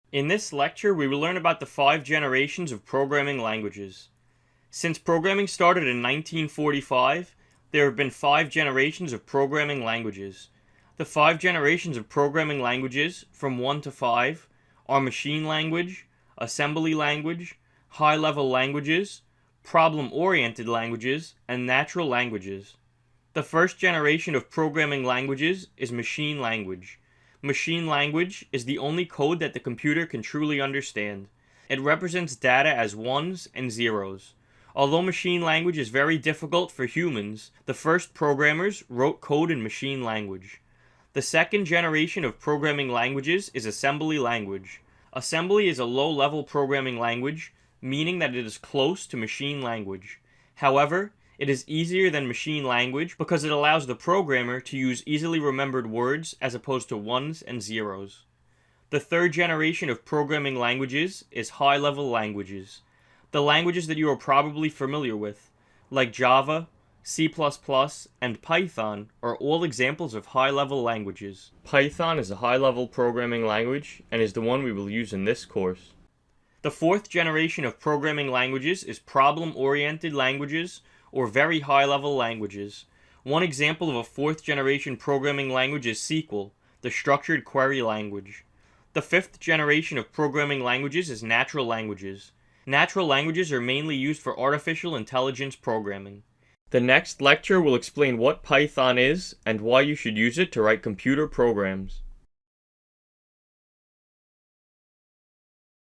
In this lecture, we will learn about the 5 generations of programming languages. Since programming started in 1945, there have been 5 generations of programming languages. The 5 generations of programming languages, from 1 to 5, are machine language, assembly language, high-level languages, problem-oriented languages, and natural languages. The first generation of programming languages is machine language. Machine language is the only code that the computer can truly understand. It represents data as ones and zeros. Although machine language is very difficult for humans, the first programmers wrote code in machine language. The second generation of programming languages is assembly language. Assembly is a low-level programming language, meaning that it is close to machine language. However, it is easier than machine language because it allows the programmer to use easily remembered words as opposed to ones and zeros. The third generation of programming languages is high-level languages. The languages that you are probably familiar with, like Java, C++, and Python, are all examples of high-level languages. Python is a high-level programming language and is the one we will use in this course. The fourth generation of programming languages is problem-oriented languages, or very high-level languages. One example of a fourth generation programming language is SQL, the structured query language. The fifth generation of programming languages is natural languages. Natural languages are mainly used for artificial intelligence programming. The next lecture will explain what Python is and why you should use it to write computer programs.